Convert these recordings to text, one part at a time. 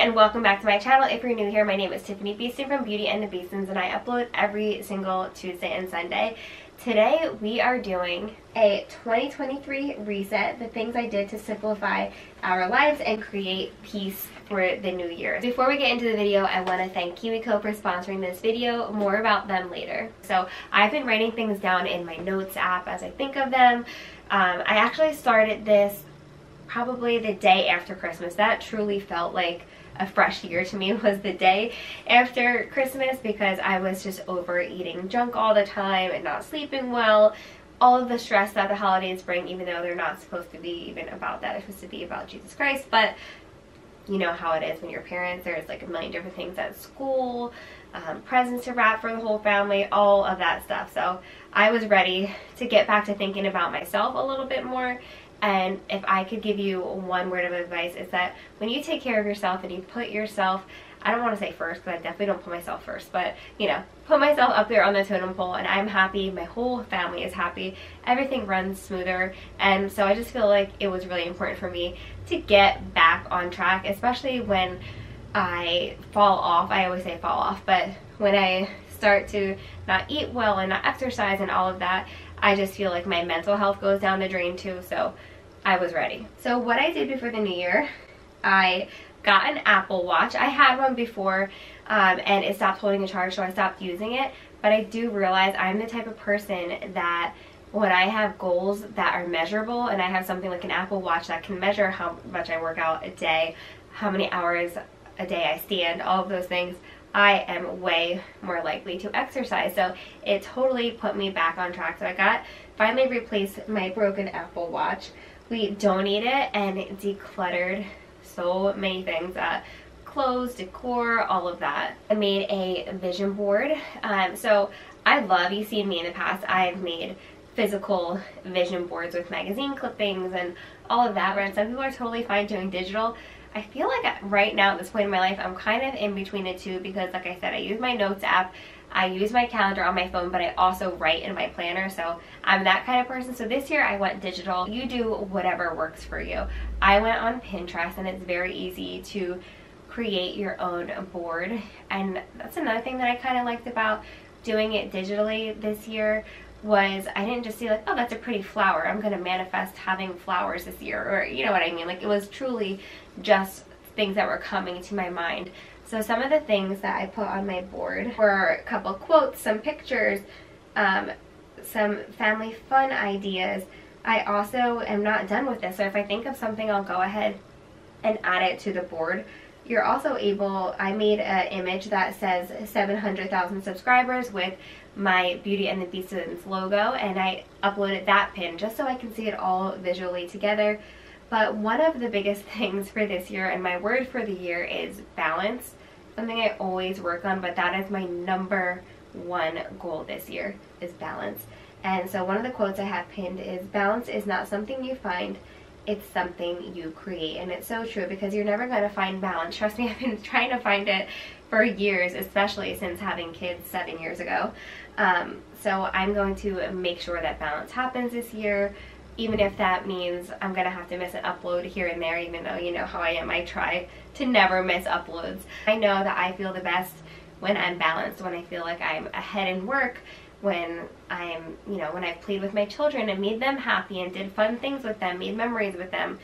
and welcome back to my channel. If you're new here, my name is Tiffani Beaston from Beauty and the Beastons, and I upload every single Tuesday and Sunday. Today we are doing a 2023 reset, the things I did to simplify our lives and create peace for the new year. Before we get into the video, I want to thank KiwiCo for sponsoring this video. More about them later. So I've been writing things down in my notes app as I think of them. I actually started this probably the day after Christmas. That truly felt like a fresh year to me, was the day after Christmas, because I was just overeating junk all the time and not sleeping well. All of the stress that the holidays bring, even though they're not supposed to be even about that. It's supposed to be about Jesus Christ, but you know how it is when you're parents. There's like a million different things at school, presents to wrap for the whole family, all of that stuff. So I was ready to get back to thinking about myself a little bit more. And if I could give you one word of advice, is that when you take care of yourself and you put yourself, I don't want to say first, because I definitely don't put myself first, but you know, put myself up there on the totem pole, and I'm happy, my whole family is happy, everything runs smoother. And so I just feel like it was really important for me to get back on track, especially when I fall off. I always say fall off, but when I start to not eat well and not exercise and all of that, I just feel like my mental health goes down the drain too. So I was ready. So what I did before the new year, I got an Apple Watch. I had one before and it stopped holding a charge, so I stopped using it. But I do realize I'm the type of person that when I have goals that are measurable, and I have something like an Apple Watch that can measure how much I work out a day, how many hours a day I stand, all of those things, I am way more likely to exercise. So it totally put me back on track. So I finally replaced my broken Apple Watch. We donated and decluttered so many things, clothes, decor, all of that. I made a vision board. So I love, you've seen me in the past, I've made physical vision boards with magazine clippings and all of that. And some people are totally fine doing digital. I feel like right now at this point in my life, I'm kind of in between the two, because like I said, I use my notes app, I use my calendar on my phone, but I also write in my planner. So I'm that kind of person. So this year I went digital. You do whatever works for you. I went on Pinterest, and it's very easy to create your own board. And that's another thing that I kind of liked about doing it digitally this year, was I didn't just see like, oh, that's a pretty flower, I'm gonna manifest having flowers this year, or you know what I mean. Like, it was truly just things that were coming to my mind. So some of the things that I put on my board were a couple quotes, some pictures, some family fun ideas. I also am not done with this, so if I think of something, I'll go ahead and add it to the board. You're also able, I made an image that says 700,000 subscribers with my Beauty and the Beastons logo, and I uploaded that pin just so I can see it all visually together. But one of the biggest things for this year, and my word for the year, is balance. Something I always work on, but that is my number one goal this year, is balance. And so one of the quotes I have pinned is, balance is not something you find, it's something you create. And it's so true, because you're never going to find balance. Trust me, I've been trying to find it for years, especially since having kids 7 years ago. So I'm going to make sure that balance happens this year, even if that means I'm going to have to miss an upload here and there, even though you know how I am. I try to never miss uploads. I know that I feel the best when I'm balanced, when I feel like I'm ahead in work, when I'm, you know, when I've played with my children and made them happy and did fun things with them, made memories with them,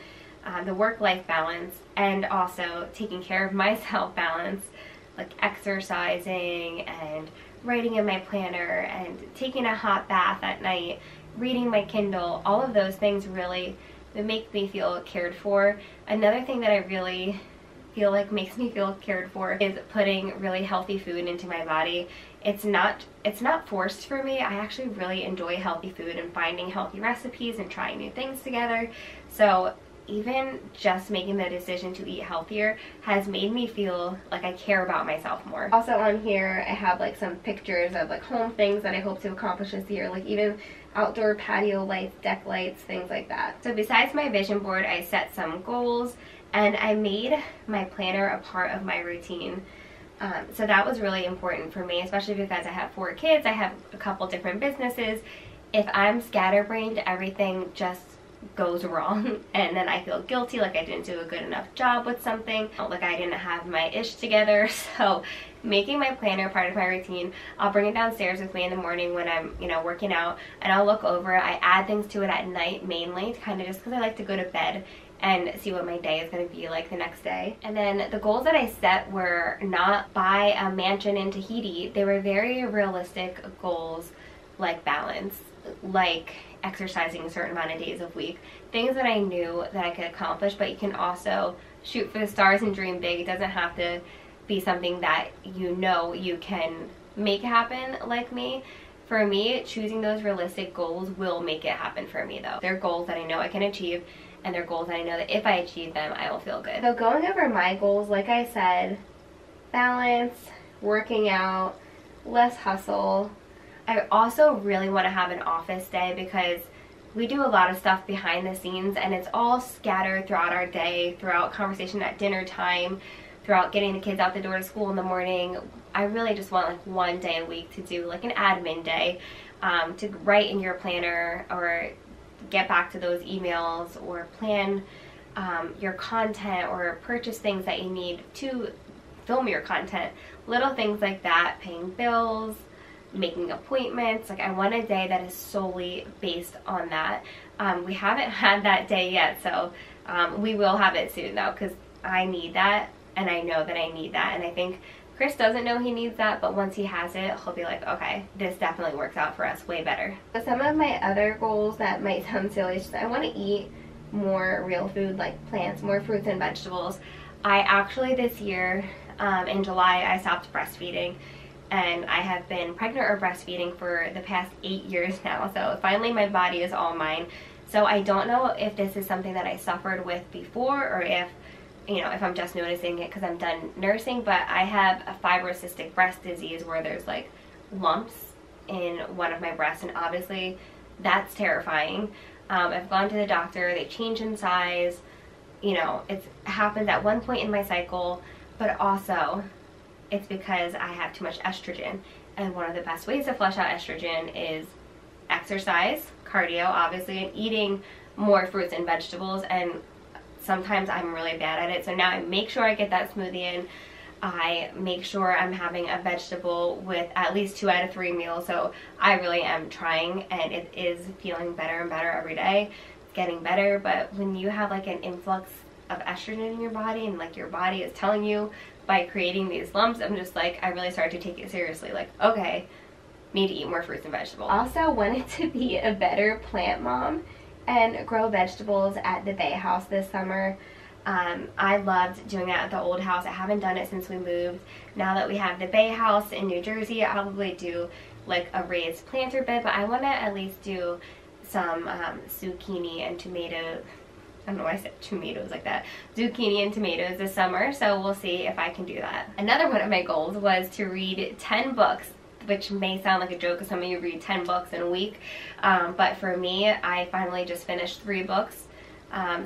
the work-life balance, and also taking care of myself balance, like exercising and writing in my planner and taking a hot bath at night, reading my Kindle. All of those things really make me feel cared for. Another thing that I really feel like makes me feel cared for is putting really healthy food into my body. It's not forced for me. I actually really enjoy healthy food and finding healthy recipes and trying new things together. So even just making the decision to eat healthier has made me feel like I care about myself more. Also on here I have like some pictures of like home things that I hope to accomplish this year, like even outdoor patio lights, deck lights, things like that. So besides my vision board, I set some goals, and I made my planner a part of my routine. So that was really important for me, especially because I have 4 kids, I have a couple different businesses. If I'm scatterbrained, everything just goes wrong and then I feel guilty, like I didn't do a good enough job with something, like I didn't have my ish together. So making my planner part of my routine. I'll bring it downstairs with me in the morning when I'm, you know, working out, and I'll look over it. I add things to it at night mainly, kind of just because I like to go to bed and see what my day is going to be like the next day. And then the goals that I set were not buy a mansion in Tahiti. They were very realistic goals, like balance, like exercising a certain amount of days a week, things that I knew that I could accomplish. But you can also shoot for the stars and dream big. It doesn't have to be something that you know you can make happen like me. For me, choosing those realistic goals will make it happen for me though. They're goals that I know I can achieve, and they're goals that I know that if I achieve them, I will feel good. So going over my goals, like I said, balance, working out, less hustle. I also really want to have an office day because we do a lot of stuff behind the scenes, and it's all scattered throughout our day, throughout conversation at dinner time, throughout getting the kids out the door to school in the morning. I really just want like one day a week to do like an admin day, to write in your planner or get back to those emails or plan your content or purchase things that you need to film your content. Little things like that, paying bills, making appointments. Like I want a day that is solely based on that. We haven't had that day yet, so we will have it soon though, because I need that, and I know that I need that, and I think Chris doesn't know he needs that, but once he has it, he'll be like, okay, this definitely works out for us way better. So some of my other goals that might sound silly is just I want to eat more real food, like plants, more fruits and vegetables. I actually this year, in July, I stopped breastfeeding, and I have been pregnant or breastfeeding for the past 8 years now, so finally my body is all mine. So I don't know if this is something that I suffered with before, or if, you know, if I'm just noticing it because I'm done nursing, but I have a fibrocystic breast disease where there's like lumps in one of my breasts, and obviously that's terrifying. I've gone to the doctor, they change in size, you know, it's happened at one point in my cycle, but also it's because I have too much estrogen, and one of the best ways to flush out estrogen is exercise, cardio obviously, and eating more fruits and vegetables. And sometimes I'm really bad at it, so now I make sure I get that smoothie in. I make sure I'm having a vegetable with at least 2 out of 3 meals, so I really am trying, and it is feeling better and better every day. It's getting better. But when you have like an influx of estrogen in your body, and like your body is telling you by creating these lumps, I'm just like, I really started to take it seriously, like, okay, need to eat more fruits and vegetables. Also wanted to be a better plant mom and grow vegetables at the Bay House this summer. I loved doing that at the old house. I haven't done it since we moved. Now that we have the Bay House in New Jersey, I'll probably do like a raised planter bed, but I want to at least do some zucchini and tomato. I don't know why I said tomatoes like that. Zucchini and tomatoes this summer, so we'll see if I can do that. Another one of my goals was to read 10 books, which may sound like a joke because some of you read 10 books in a week, but for me, I finally just finished 3 books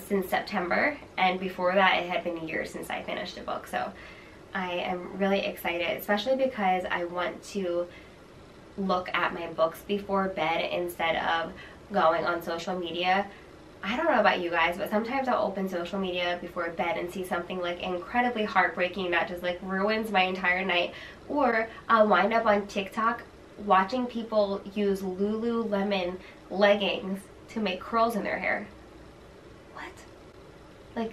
since September, and before that it had been a year since I finished a book. So I am really excited, especially because I want to look at my books before bed instead of going on social media. I don't know about you guys, but sometimes I'll open social media before bed and see something like incredibly heartbreaking that just like ruins my entire night, or I'll wind up on TikTok watching people use Lululemon leggings to make curls in their hair. What? Like,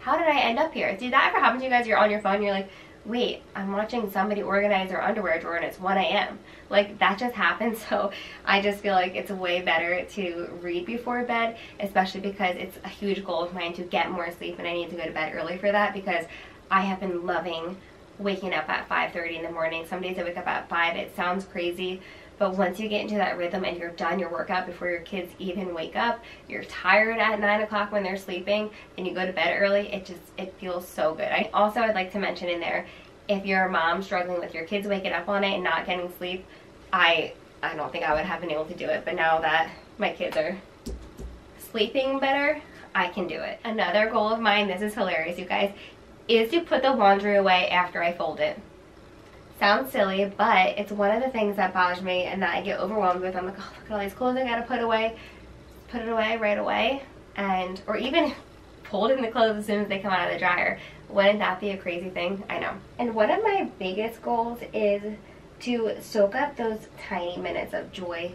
how did I end up here? Did that ever happen to you guys? You're on your phone, you're like, wait, I'm watching somebody organize their underwear drawer and it's 1 a.m. Like, that just happened. So I just feel like it's way better to read before bed, especially because it's a huge goal of mine to get more sleep, and I need to go to bed early for that because I have been loving waking up at 5:30 in the morning. Some days I wake up at 5. It sounds crazy, but once you get into that rhythm and you're done your workout before your kids even wake up, you're tired at 9 o'clock when they're sleeping, and you go to bed early, it feels so good. I'd like to mention in there, if you're a mom struggling with your kids waking up all night and not getting sleep, I don't think I would have been able to do it, but now that my kids are sleeping better, I can do it. Another goal of mine, this is hilarious you guys, is to put the laundry away after I fold it. Sounds silly, but it's one of the things that bothers me and that I get overwhelmed with. I'm like, oh, look at all these clothes I gotta put away. put it away right away, and or even folding the clothes as soon as they come out of the dryer. Wouldn't that be a crazy thing? I know. And one of my biggest goals is to soak up those tiny minutes of joy.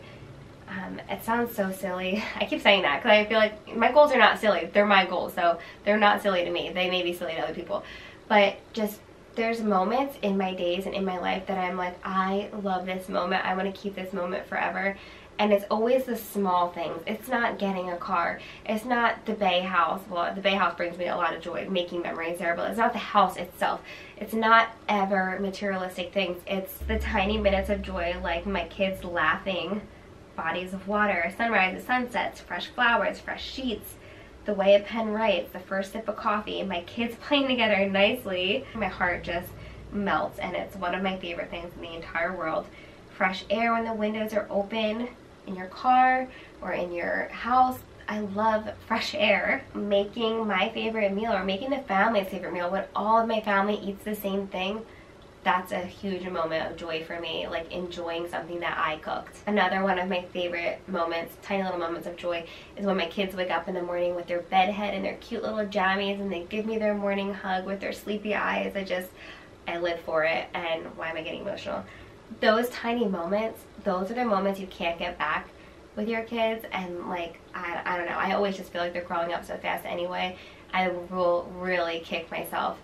It sounds so silly. I keep saying that because I feel like my goals are not silly. They're my goals, so they're not silly to me. They may be silly to other people. But just there's moments in my days and in my life that I'm like, I love this moment. I want to keep this moment forever. And it's always the small things. It's not getting a car. It's not the Bay house. Well, the Bay house brings me a lot of joy, making memories there, but it's not the house itself. It's not ever materialistic things. It's the tiny minutes of joy, like my kids laughing, bodies of water, sunrises, sunsets, fresh flowers, fresh sheets, the way a pen writes, the first sip of coffee, my kids playing together nicely. My heart just melts, and it's one of my favorite things in the entire world. Fresh air when the windows are open, in your car or in your house. I love fresh air. Making my favorite meal or making the family's favorite meal when all of my family eats the same thing, that's a huge moment of joy for me, like enjoying something that I cooked. Another one of my favorite moments, tiny little moments of joy, is when my kids wake up in the morning with their bed head and their cute little jammies and they give me their morning hug with their sleepy eyes. I live for it. And why am I getting emotional? Those tiny moments, those are the moments you can't get back with your kids. And like, I don't know, I always just feel like they're growing up so fast anyway. I will really kick myself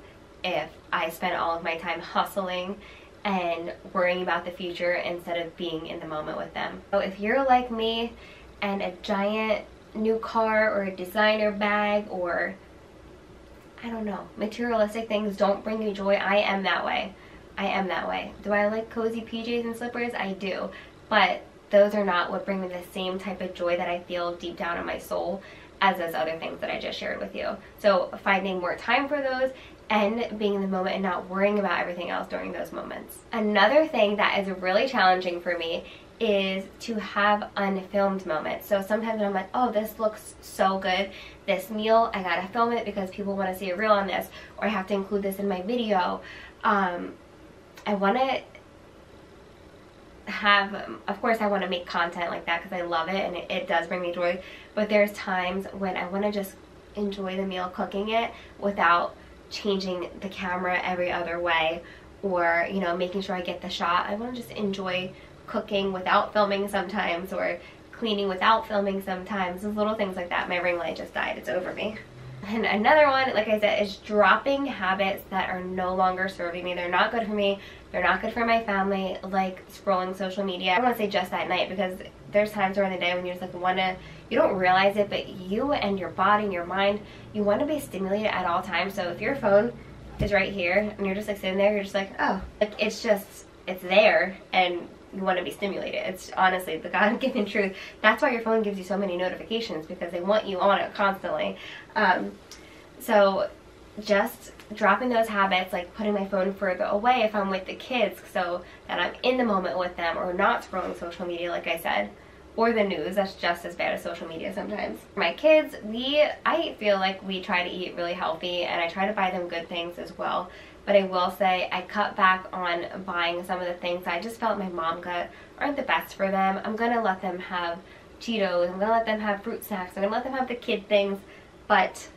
if I spend all of my time hustling and worrying about the future instead of being in the moment with them. So if you're like me and a giant new car or a designer bag or, I don't know, materialistic things don't bring you joy, I am that way. I am that way. Do I like cozy PJs and slippers? I do. But those are not what bring me the same type of joy that I feel deep down in my soul as those other things that I just shared with you. So finding more time for those and being in the moment and not worrying about everything else during those moments. Another thing that is really challenging for me is to have unfilmed moments. So sometimes I'm like, oh, this looks so good, this meal, I gotta film it because people want to see a reel on this, or I have to include this in my video. I want to have, of course I want to make content like that because I love it and it does bring me joy, but there's times when I want to just enjoy the meal cooking it without changing the camera every other way, or you know, making sure I get the shot. I want to just enjoy cooking without filming sometimes, or cleaning without filming sometimes. Those little things like that. My ring light just died, it's over me. And another one, like I said, is dropping habits that are no longer serving me. They're not good for me. They're not good for my family, like scrolling social media. I don't want to say just at night, because there's times during the day when you just like want to, you don't realize it, but you and your body and your mind, you want to be stimulated at all times. So if your phone is right here and you're just like sitting there, you're just like, oh, like it's there and you want to be stimulated. It's honestly the God-given truth. That's why your phone gives you so many notifications, because they want you on it constantly. So just dropping those habits, like putting my phone further away if I'm with the kids so that I'm in the moment with them, or not scrolling social media like I said, or the news. That's just as bad as social media sometimes. For my kids, I feel like we try to eat really healthy, and I try to buy them good things as well. But I will say I cut back on buying some of the things I just felt my mom got aren't the best for them. I'm going to let them have Cheetos. I'm going to let them have fruit snacks. I'm going to let them have the kid things, but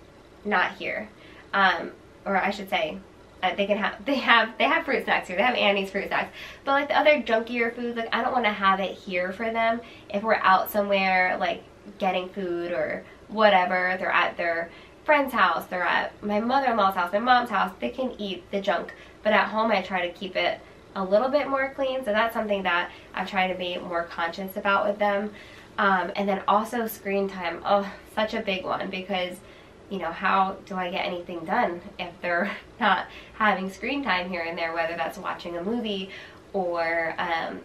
not here. Or I should say, they have fruit snacks here. They have Annie's fruit snacks. But like the other junkier foods, like I don't want to have it here for them. If we're out somewhere like getting food or whatever, they're at their friend's house, they're at my mother-in-law's house, my mom's house, they can eat the junk. But at home I try to keep it a little bit more clean, so that's something that I'm trying to be more conscious about with them. And then also screen time, oh, such a big one, because you know, how do I get anything done if they're not having screen time here and there, whether that's watching a movie or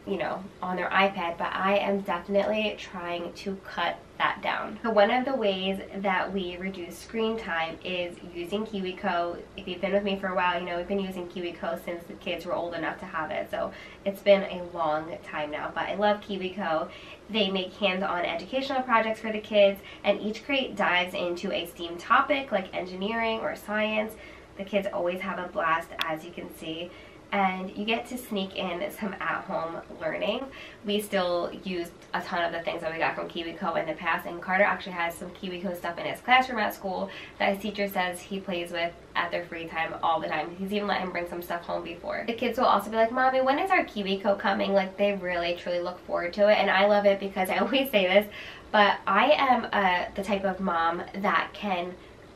you know, on their iPad. But I am definitely trying to cut that down. So one of the ways that we reduce screen time is using KiwiCo. If you've been with me for a while, you know we've been using KiwiCo since the kids were old enough to have it. So it's been a long time now, but I love KiwiCo. They make hands-on educational projects for the kids, and each crate dives into a STEAM topic like engineering or science. The kids always have a blast, as you can see. and you get to sneak in some at-home learning. We still use a ton of the things that we got from KiwiCo in the past, and Carter actually has some KiwiCo stuff in his classroom at school that his teacher says he plays with at their free time all the time. He's even let him bring some stuff home before. The kids will also be like, Mommy, when is our KiwiCo coming? Like, they really truly look forward to it, and I love it because I always say this, but I am the type of mom that can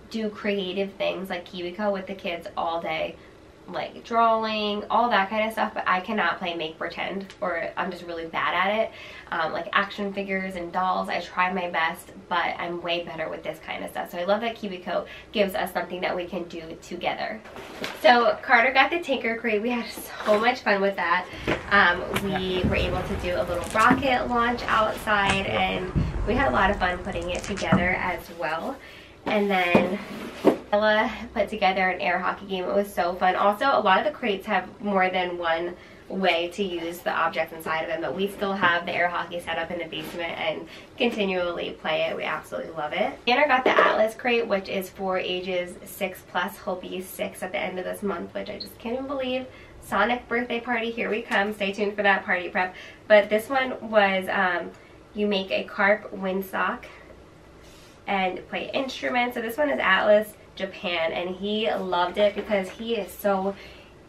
do creative things like KiwiCo with the kids all day, like drawing, all that kind of stuff, but I cannot play make pretend, or I'm just really bad at it. Like action figures and dolls, I try my best, but I'm way better with this kind of stuff. So I love that KiwiCo gives us something that we can do together. So Carter got the Tinker Crate. We had so much fun with that. We were able to do a little rocket launch outside, and we had a lot of fun putting it together as well. And then Ella put together an air hockey game. It was so fun. Also, a lot of the crates have more than one way to use the objects inside of them, but we still have the air hockey set up in the basement and continually play it. We absolutely love it. Tanner got the Atlas crate, which is for ages 6+. He'll be 6 at the end of this month, which I just can't even believe. Sonic birthday party, here we come. Stay tuned for that party prep. But this one was, you make a carp windsock and play instruments. So this one is Atlas Japan, and he loved it because he is so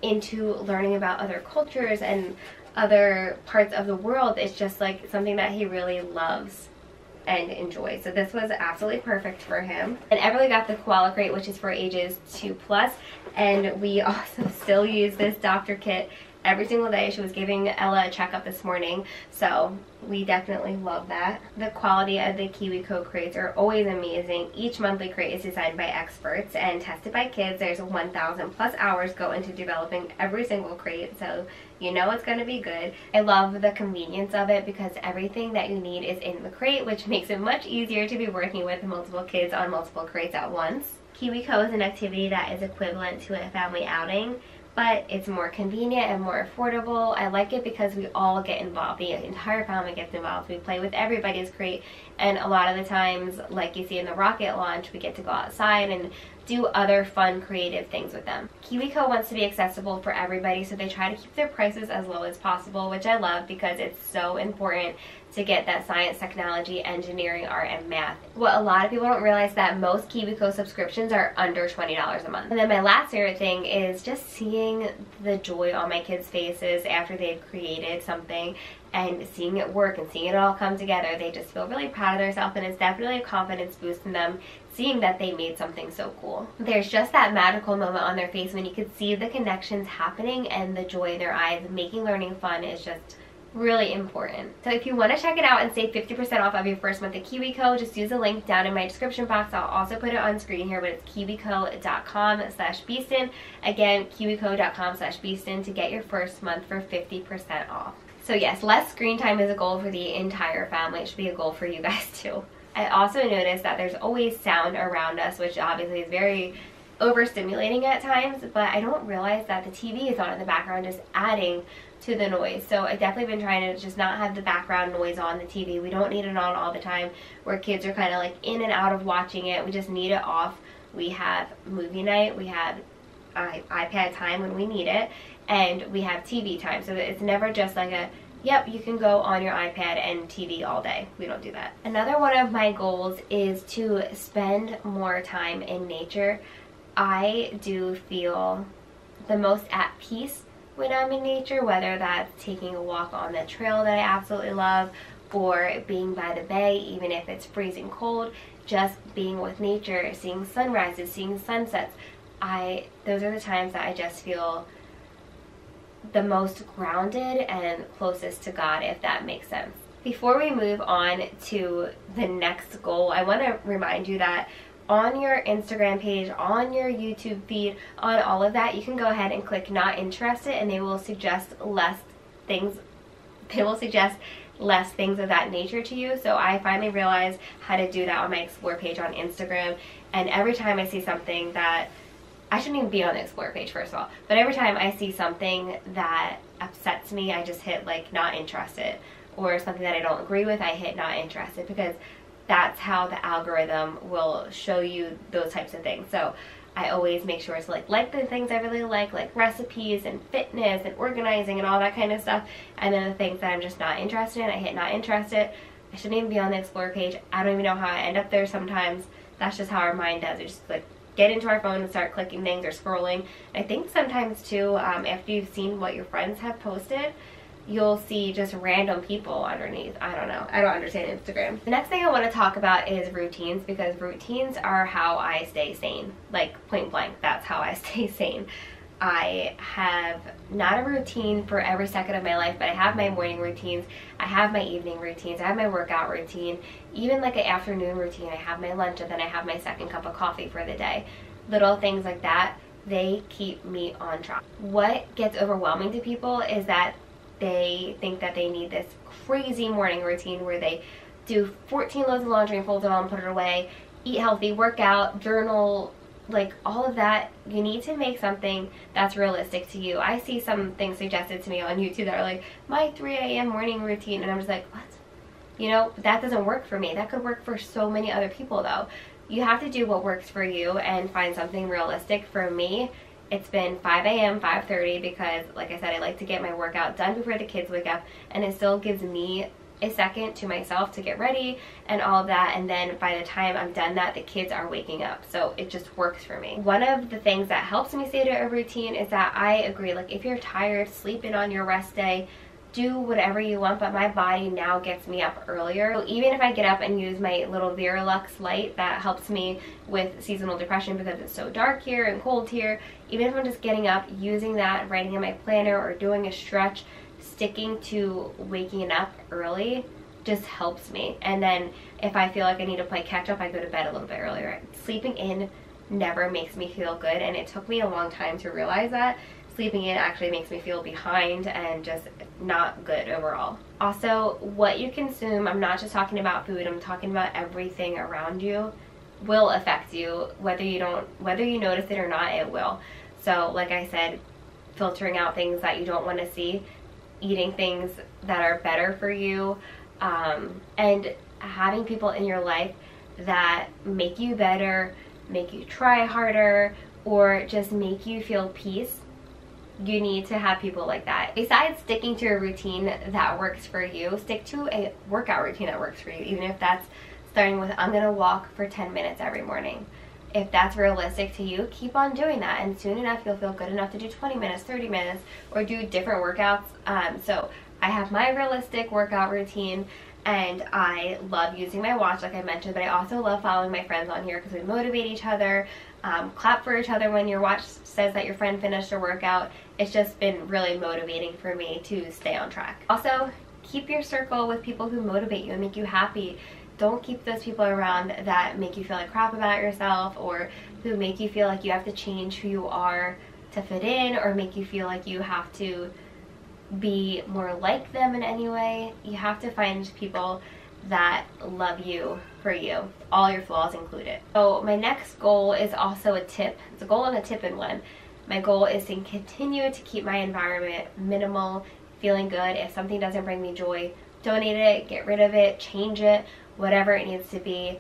into learning about other cultures and other parts of the world. It's just like something that he really loves and enjoys. So this was absolutely perfect for him. And Everly got the koala crate, which is for ages 2+, and we also still use this doctor kit every single day. She was giving Ella a checkup this morning, so we definitely love that. The quality of the KiwiCo crates are always amazing. Each monthly crate is designed by experts and tested by kids. There's 1,000+ hours go into developing every single crate, so you know it's going to be good. I love the convenience of it because everything that you need is in the crate, which makes it much easier to be working with multiple kids on multiple crates at once. KiwiCo is an activity that is equivalent to a family outing, but it's more convenient and more affordable. I like it because we all get involved. The entire family gets involved. We play with everybody's crate, and a lot of the times, like you see in the rocket launch, we get to go outside and do other fun, creative things with them. KiwiCo wants to be accessible for everybody, so they try to keep their prices as low as possible, which I love because it's so important to get that science, technology, engineering, art, and math. What a lot of people don't realize that most KiwiCo subscriptions are under $20 a month. And then my last favorite thing is just seeing the joy on my kids' faces after they've created something and seeing it work and seeing it all come together. They just feel really proud of themselves, and it's definitely a confidence boost in them seeing that they made something so cool. There's just that magical moment on their face when you can see the connections happening and the joy in their eyes. Making learning fun is just really important. So if you want to check it out and save 50% off of your first month at KiwiCo, just use the link down in my description box. I'll also put it on screen here, but it's kiwico.com/Beaston. Again, kiwico.com/Beaston to get your first month for 50% off. So yes, less screen time is a goal for the entire family. It should be a goal for you guys too. I also noticed that there's always sound around us, which obviously is very overstimulating at times, but I don't realize that the TV is on in the background, just adding to the noise. So I've definitely been trying to just not have the background noise on the TV. We don't need it on all the time where kids are kind of like in and out of watching it. We just need it off. We have movie night, we have iPad time when we need it, and we have TV time. So that it's never just like a, yep, you can go on your iPad and TV all day. We don't do that. Another one of my goals is to spend more time in nature. I do feel the most at peace when I'm in nature, whether that's taking a walk on the trail that I absolutely love, or being by the bay, even if it's freezing cold, just being with nature, seeing sunrises, seeing sunsets. Those are the times that I just feel the most grounded and closest to God, if that makes sense. Before we move on to the next goal, I want to remind you that on your Instagram page, on your YouTube feed, on all of that, you can go ahead and click not interested, and they will suggest less things. They will suggest less things of that nature to you. So I finally realized how to do that on my Explore page on Instagram, and every time I see something that, I shouldn't even be on the Explore page first of all, but every time I see something that upsets me, I just hit like not interested, or something that I don't agree with, I hit not interested, because that's how the algorithm will show you those types of things. So I always make sure to like the things I really like recipes and fitness and organizing and all that kind of stuff. And then the things that I'm just not interested in, I hit not interested. I shouldn't even be on the explore page. I don't even know how I end up there sometimes. That's just how our mind does. We just like get into our phone and start clicking things or scrolling. I think sometimes too, after you've seen what your friends have posted, you'll see just random people underneath. I don't know. I don't understand Instagram. The next thing I want to talk about is routines, because routines are how I stay sane. Like, point blank, that's how I stay sane. I have not a routine for every second of my life, but I have my morning routines, I have my evening routines, I have my workout routine, even like an afternoon routine. I have my lunch and then I have my second cup of coffee for the day. Little things like that, they keep me on track. What gets overwhelming to people is that they think that they need this crazy morning routine where they do 14 loads of laundry and fold it all and put it away, eat healthy, work out, journal, like all of that. You need to make something that's realistic to you. I see some things suggested to me on YouTube that are like, my 3 a.m. morning routine, and I'm just like, what? You know, that doesn't work for me. That could work for so many other people though. You have to do what works for you and find something realistic. For me, it's been 5 a.m., 5:30, because like I said, I like to get my workout done before the kids wake up, and it still gives me a second to myself to get ready and all of that, and then by the time I'm done that, the kids are waking up, so it just works for me. One of the things that helps me stay to a routine is that I agree, like if you're tired, sleep in on your rest day, do whatever you want, but my body now gets me up earlier. So even if I get up and use my little Verilux light that helps me with seasonal depression because it's so dark here and cold here, even if I'm just getting up, using that, writing in my planner or doing a stretch, sticking to waking up early just helps me. And then if I feel like I need to play catch up, I go to bed a little bit earlier. Sleeping in never makes me feel good, and it took me a long time to realize that. Sleeping in actually makes me feel behind and just not good overall. Also, what you consume, I'm not just talking about food, I'm talking about everything around you, will affect you. Whether you notice it or not, it will. So like I said, filtering out things that you don't want to see, eating things that are better for you, and having people in your life that make you better, make you try harder, or just make you feel peace. You need to have people like that. Besides sticking to a routine that works for you, stick to a workout routine that works for you, even if that's starting with, I'm gonna walk for 10 minutes every morning. If that's realistic to you, keep on doing that, and soon enough you'll feel good enough to do 20 minutes, 30 minutes, or do different workouts. So I have my realistic workout routine, and I love using my watch like I mentioned, but I also love following my friends on here because we motivate each other, clap for each other when your watch says that your friend finished their workout. It's just been really motivating for me to stay on track. Also, keep your circle with people who motivate you and make you happy. Don't keep those people around that make you feel like crap about yourself, or who make you feel like you have to change who you are to fit in, or make you feel like you have to be more like them in any way. You have to find people that love you for you, all your flaws included. So my next goal is also a tip. It's a goal and a tip in one. My goal is to continue to keep my environment minimal, feeling good. If something doesn't bring me joy, donate it, get rid of it, change it, whatever it needs to be.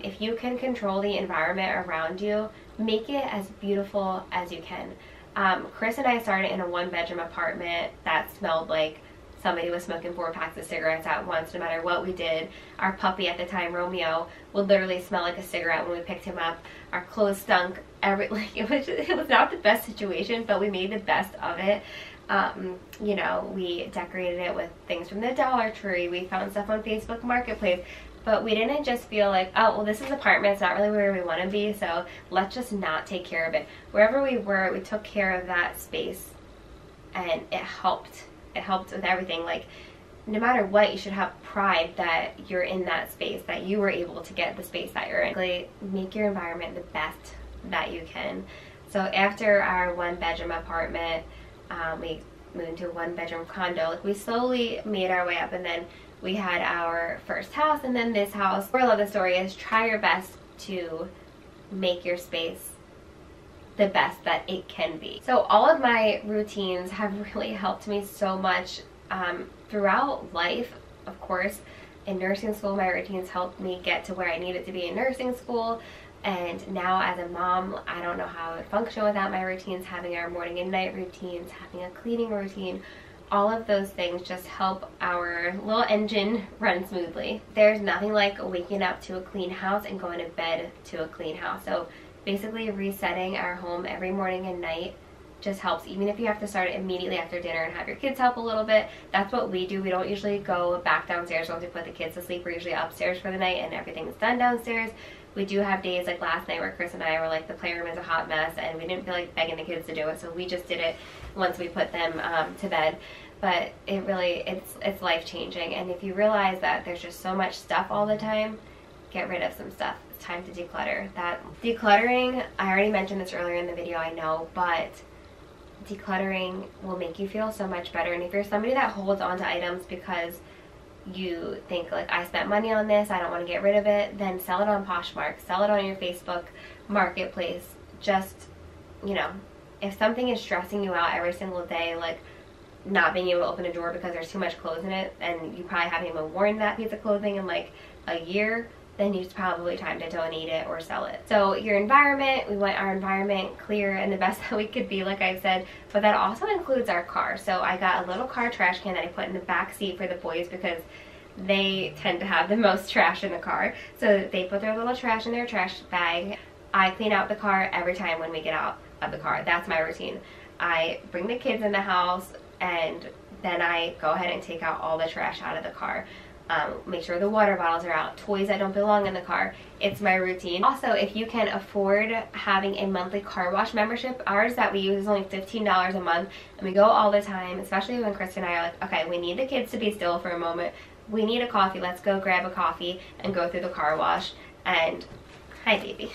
If you can control the environment around you, make it as beautiful as you can. Chris and I started in a 1-bedroom apartment that smelled like somebody was smoking 4 packs of cigarettes at once, no matter what we did. Our puppy at the time, Romeo, would literally smell like a cigarette when we picked him up. Our clothes stunk. It was not the best situation, but we made the best of it. You know, we decorated it with things from the Dollar Tree. We found stuff on Facebook Marketplace. But we didn't just feel like, oh, well, this is an apartment, it's not really where we want to be, so let's just not take care of it. Wherever we were, we took care of that space, and it helped. It helped with everything. Like, no matter what, you should have pride that you're in that space, that you were able to get the space that you're in. Like, make your environment the best that you can. So after our 1-bedroom apartment, we moved into a 1-bedroom condo. Like, we slowly made our way up, and then we had our first house, and then this house. The moral of the story is, try your best to make your space the best that it can be. So all of my routines have really helped me so much throughout life. Of course, in nursing school, my routines helped me get to where I needed to be in nursing school. And now as a mom, I don't know how I would function without my routines, having our morning and night routines, having a cleaning routine. All of those things just help our little engine run smoothly. There's nothing like waking up to a clean house and going to bed to a clean house. So basically resetting our home every morning and night just helps. Even if you have to start it immediately after dinner and have your kids help a little bit, that's what we do. We don't usually go back downstairs once we put the kids to sleep. We're usually upstairs for the night and everything's done downstairs. We do have days like last night where Chris and I were like, the playroom is a hot mess and we didn't feel like begging the kids to do it, so we just did it once we put them to bed. But it really, it's life-changing. And if you realize that there's just so much stuff all the time, get rid of some stuff. It's time to declutter. That decluttering, I already mentioned this earlier in the video, I know, but decluttering will make you feel so much better. And if you're somebody that holds on to items because you think like, I spent money on this, I don't want to get rid of it, then sell it on Poshmark, sell it on your Facebook marketplace. Just, you know, if something is stressing you out every single day, like not being able to open a drawer because there's too much clothes in it, and you probably haven't even worn that piece of clothing in like a year, then it's probably time to donate it or sell it. So your environment, we want our environment clear and the best that we could be, like I said, but that also includes our car. So I got a little car trash can that I put in the back seat for the boys because they tend to have the most trash in the car. So they put their little trash in their trash bag. I clean out the car every time when we get out of the car. That's my routine. I bring the kids in the house and then I go ahead and take out all the trash out of the car. Make sure the water bottles are out, toys that don't belong in the car. It's my routine. Also, if you can afford having a monthly car wash membership, ours that we use is only $15 a month, and we go all the time, especially when Chris and I are like, okay, we need the kids to be still for a moment. We need a coffee. Let's go grab a coffee and go through the car wash. And hi, baby.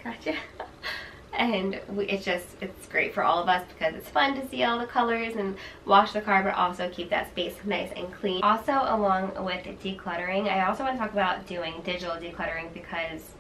Gotcha. And it's great for all of us because it's fun to see all the colors and wash the car, but also keep that space nice and clean. Also, along with decluttering, I also want to talk about doing digital decluttering because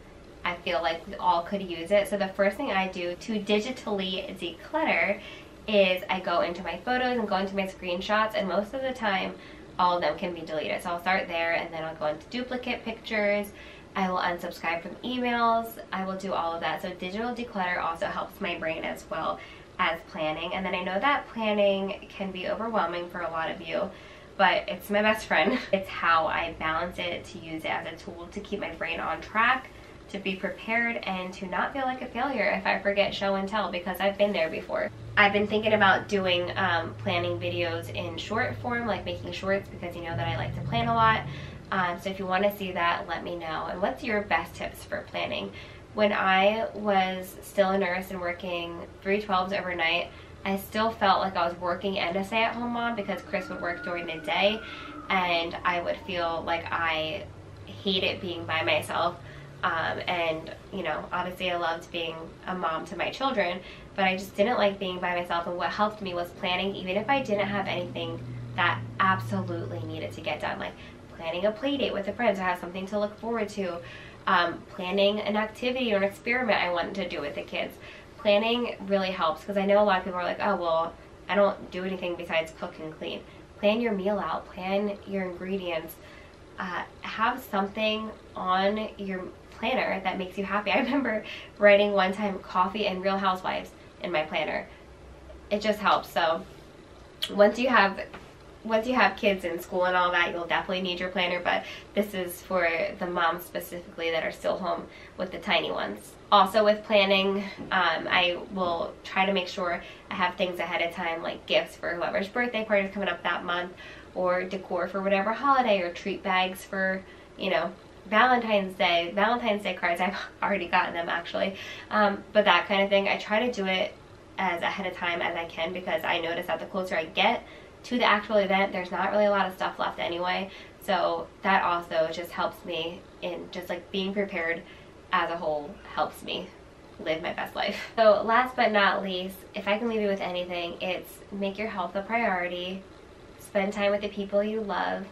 I feel like we all could use it. So the first thing I do to digitally declutter is I go into my photos and go into my screenshots, and most of the time all of them can be deleted. So I'll start there and then I'll go into duplicate pictures. I will unsubscribe from emails. I will do all of that. So digital declutter also helps my brain as well as planning. And then I know that planning can be overwhelming for a lot of you, but it's my best friend. It's how I balance it to use it as a tool to keep my brain on track, to be prepared, and to not feel like a failure if I forget show and tell, because I've been there before. I've been thinking about doing planning videos in short form, like making shorts, because you know that I like to plan a lot. So if you want to see that, let me know. And what's your best tips for planning? When I was still a nurse and working 3/12s overnight, I still felt like I was working and a stay-at-home mom because Chris would work during the day, and I would feel like I hated being by myself. And you know, obviously I loved being a mom to my children, but I just didn't like being by myself. And what helped me was planning, even if I didn't have anything that absolutely needed to get done, like planning a play date with a friend so I have something to look forward to, planning an activity or an experiment I wanted to do with the kids. Planning really helps because I know a lot of people are like, oh well, I don't do anything besides cook and clean. Plan your meal out, plan your ingredients, have something on your planner that makes you happy. I remember writing one time coffee and Real Housewives in my planner. It just helps. So once you have kids in school and all that, you'll definitely need your planner, but this is for the moms specifically that are still home with the tiny ones. Also with planning, I will try to make sure I have things ahead of time, like gifts for whoever's birthday party is coming up that month, or decor for whatever holiday, or treat bags for, you know, Valentine's Day cards. I've already gotten them actually, but that kind of thing, I try to do it as ahead of time as I can, because I notice that the closer I get to the actual event, there's not really a lot of stuff left anyway. So that also just helps me in just like being prepared as a whole, helps me live my best life. So last but not least, if I can leave you with anything, it's make your health a priority, spend time with the people you love,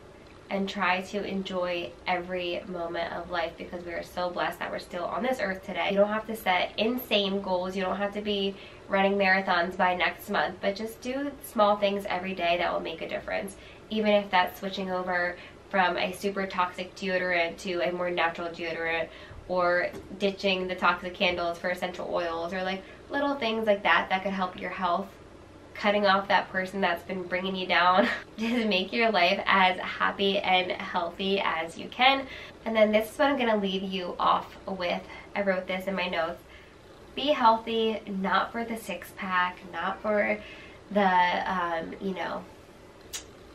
and try to enjoy every moment of life, because we are so blessed that we're still on this earth today. You don't have to set insane goals. You don't have to be running marathons by next month, but just do small things every day that will make a difference. Even if that's switching over from a super toxic deodorant to a more natural deodorant, or ditching the toxic candles for essential oils, or like little things like that that could help your health. Cutting off that person that's been bringing you down. Just make your life as happy and healthy as you can. And then this is what I'm going to leave you off with. I wrote this in my notes. Be healthy, not for the six-pack, not for the, you know,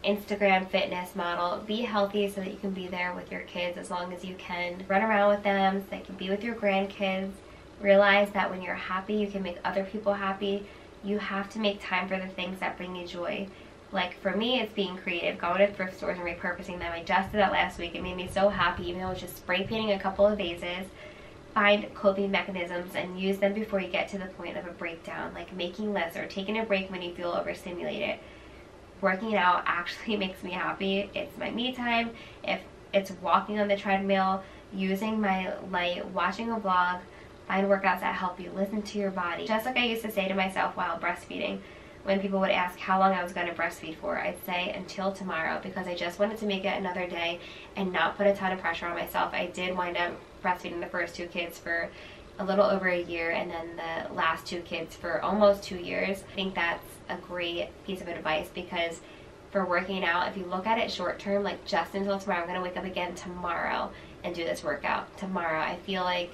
Instagram fitness model. Be healthy so that you can be there with your kids as long as you can. Run around with them so they can be with your grandkids. Realize that when you're happy, you can make other people happy. You have to make time for the things that bring you joy. Like for me, it's being creative, going to thrift stores and repurposing them. I just did that last week. It made me so happy, even though it was just spray painting a couple of vases. Find coping mechanisms and use them before you get to the point of a breakdown, like making lists or taking a break when you feel overstimulated. Working out actually makes me happy. It's my me time. If it's walking on the treadmill, using my light, watching a vlog, find workouts that help you listen to your body. Just like I used to say to myself while breastfeeding, when people would ask how long I was going to breastfeed for, I'd say until tomorrow, because I just wanted to make it another day and not put a ton of pressure on myself. I did wind up breastfeeding the first 2 kids for a little over a year, and then the last 2 kids for almost 2 years. I think that's a great piece of advice, because for working out, if you look at it short term, like just until tomorrow, I'm going to wake up again tomorrow and do this workout tomorrow. I feel like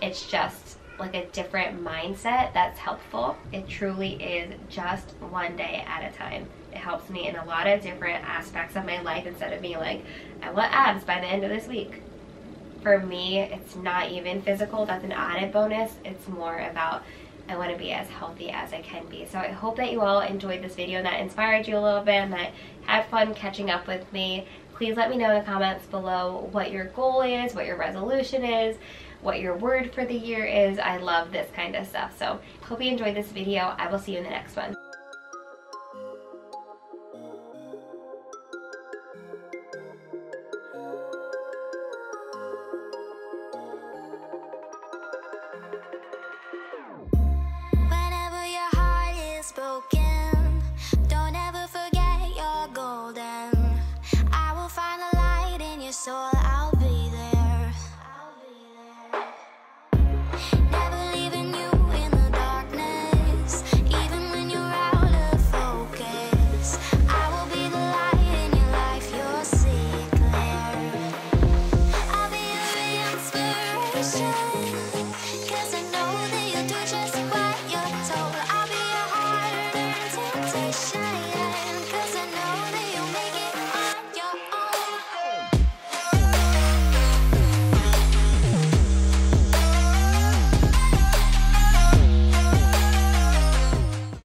it's just like a different mindset that's helpful. It truly is just one day at a time. It helps me in a lot of different aspects of my life instead of being like, I want abs by the end of this week. For me, it's not even physical. That's an added bonus. It's more about I want to be as healthy as I can be. So I hope that you all enjoyed this video and that inspired you a little bit and that had fun catching up with me. Please let me know in the comments below what your goal is, what your resolution is, what your word for the year is. I love this kind of stuff. So hope you enjoyed this video. I will see you in the next one.